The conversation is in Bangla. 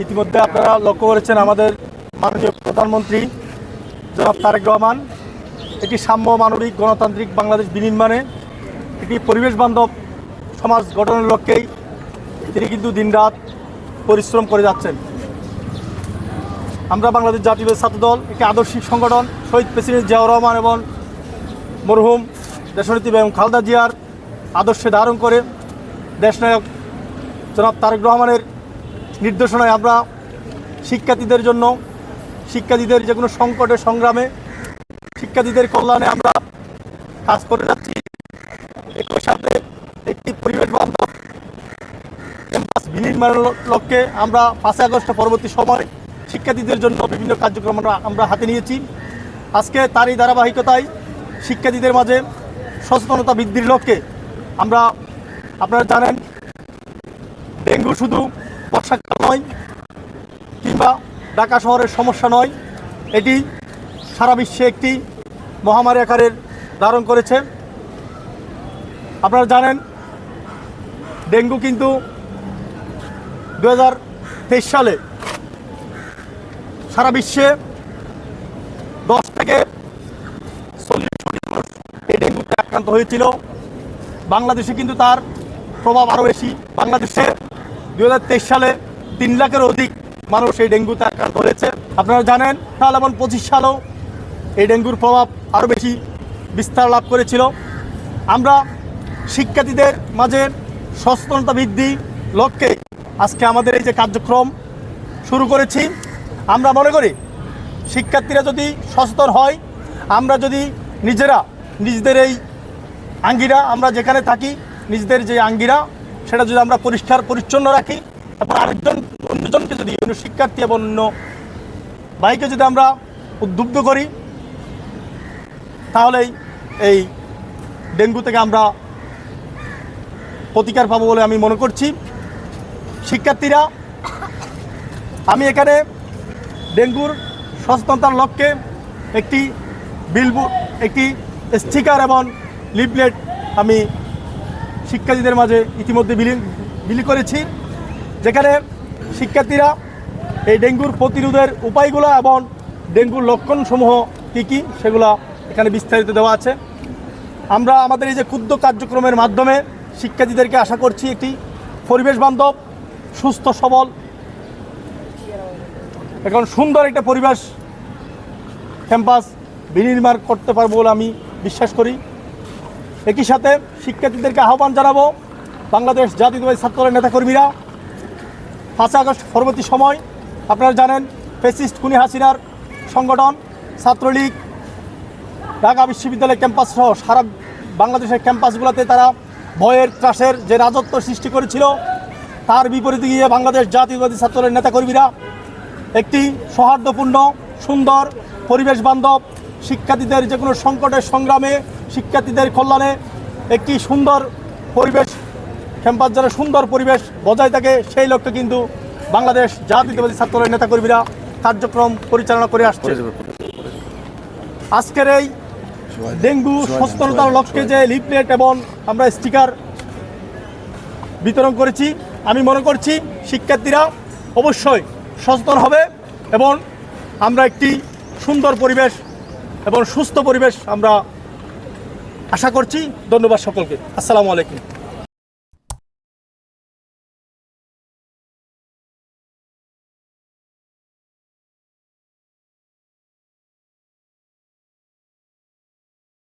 ইতিমধ্যে আপনারা লক্ষ্য করেছেন আমাদের মাননীয় প্রধানমন্ত্রী জনাব তারেক রহমান একটি সাম্য মানবিক গণতান্ত্রিক বাংলাদেশ বিনির্মাণে একটি পরিবেশ বান্ধব সমাজ গঠনের লক্ষ্যেই তিনি কিন্তু দিনরাত পরিশ্রম করে যাচ্ছেন। আমরা বাংলাদেশ জাতীয় ছাত্রদল একটি আদর্শিক সংগঠন শহীদ প্রেসিডেন্ট জিয়াউর রহমান এবং মরহুম দেশনেত্রী বেগম খালেদা জিয়ার আদর্শে ধারণ করে দেশনায়ক জনাব তারেক রহমানের নির্দেশনায় আমরা শিক্ষার্থীদের জন্য শিক্ষার্থীদের যে কোনো সংকটের সংগ্রামে শিক্ষার্থীদের কল্যাণে আমরা কাজ করে যাচ্ছি। একই সাথে একটি পরিবেশ বান্ধব ক্যাম্পাস বিনির্মাণের লক্ষ্যে আমরা 5 আগস্ট পরবর্তী সময় শিক্ষার্থীদের জন্য বিভিন্ন কার্যক্রম আমরা হাতে নিয়েছি। আজকে তারই ধারাবাহিকতায় শিক্ষার্থীদের মাঝে সচেতনতা বৃদ্ধির লক্ষ্যে আপনারা জানেন ডেঙ্গু শুধু বর্ষাকাল নয় কিংবা ঢাকা শহরের সমস্যা নয়, এটি সারা বিশ্বে একটি মহামারী আকারের ধারণ করেছে। আপনারা জানেন ডেঙ্গু কিন্তু 2023 সালে সারা বিশ্বে 10 থেকে 40 কোটি মানুষ এই ডেঙ্গুতে আক্রান্ত হয়েছিল। বাংলাদেশে কিন্তু তার প্রভাব আরও বেশি। বাংলাদেশে 2023 সালে 3 লাখেরও অধিক মানুষ এই ডেঙ্গুতে আক্রান্ত হয়েছে। আপনারা জানেন সাল এবং 25 সালেও এই ডেঙ্গুর প্রভাব আরও বেশি বিস্তার লাভ করেছিল। আমরা শিক্ষার্থীদের মাঝে সচেতনতা বৃদ্ধি লক্ষ্যে আজকে আমাদের এই যে কার্যক্রম শুরু করেছি। আমরা মনে করি শিক্ষার্থীরা যদি সচেতন হয়, আমরা যদি নিজেদের এই আঙ্গিরা আমরা যেখানে থাকি নিজেদের যে আঙ্গিরা সেটা যদি আমরা পরিষ্কার পরিচ্ছন্ন রাখি এবং অন্যজনকে যদি অন্য শিক্ষার্থী এবং অন্য ভাইকে যদি আমরা উদ্বুদ্ধ করি তাহলেই এই ডেঙ্গু থেকে আমরা প্রতিকার পাবো বলে আমি মনে করছি। শিক্ষার্থীরা, আমি এখানে ডেঙ্গুর সচেতনতার লক্ষ্যে একটি একটি স্টিকার এবং লিফলেট আমি শিক্ষার্থীদের মাঝে ইতিমধ্যে বিলি করেছি, যেখানে শিক্ষার্থীরা এই ডেঙ্গুর প্রতিরোধের উপায়গুলো এবং ডেঙ্গুর লক্ষণসমূহ কী কী সেগুলো এখানে বিস্তারিত দেওয়া আছে। আমরা আমাদের এই যে ক্ষুদ্র কার্যক্রমের মাধ্যমে শিক্ষার্থীদেরকে আশা করছি একটি পরিবেশ বান্ধব সুস্থ সবল এখন সুন্দর একটা পরিবেশ ক্যাম্পাস বিনির্মাণ করতে পারবো বলে আমি বিশ্বাস করি। একই সাথে শিক্ষার্থীদেরকে আহ্বান জানাবো, বাংলাদেশ জাতীয়তাবাদী ছাত্রদলের নেতাকর্মীরা 5 আগস্ট পরবর্তী সময় আপনারা জানেন ফ্যাসিস্ট খুনি হাসিনার সংগঠন ছাত্রলীগ ঢাকা বিশ্ববিদ্যালয় ক্যাম্পাস সহ সারা বাংলাদেশের ক্যাম্পাসগুলোতে তারা ভয়ের ত্রাসের যে রাজত্ব সৃষ্টি করেছিল, তার বিপরীতে গিয়ে বাংলাদেশ জাতীয়তাবাদী ছাত্রদলের নেতাকর্মীরা একটি সৌহার্দ্যপূর্ণ সুন্দর পরিবেশ বান্ধব শিক্ষার্থীদের যে কোনো সংকটের সংগ্রামে শিক্ষার্থীদের কল্যাণে একটি সুন্দর পরিবেশ ক্যাম্পাস যেন সুন্দর পরিবেশ বজায় থাকে সেই লক্ষ্যে কিন্তু বাংলাদেশ জাতীয়তাবাদী ছাত্রদলের নেতাকর্মীরা কার্যক্রম পরিচালনা করে আসছে। আজকের এই ডেঙ্গু সচেতনতার লক্ষ্যে যে লিফলেট এবং আমরা স্টিকার বিতরণ করেছি, আমি মনে করছি শিক্ষার্থীরা অবশ্যই সচেতন হবে এবং আমরা একটি সুন্দর পরিবেশ এবং সুস্থ পরিবেশ আমরা আশা করছি। ধন্যবাদ সকলকে। আসসালামু আলাইকুম।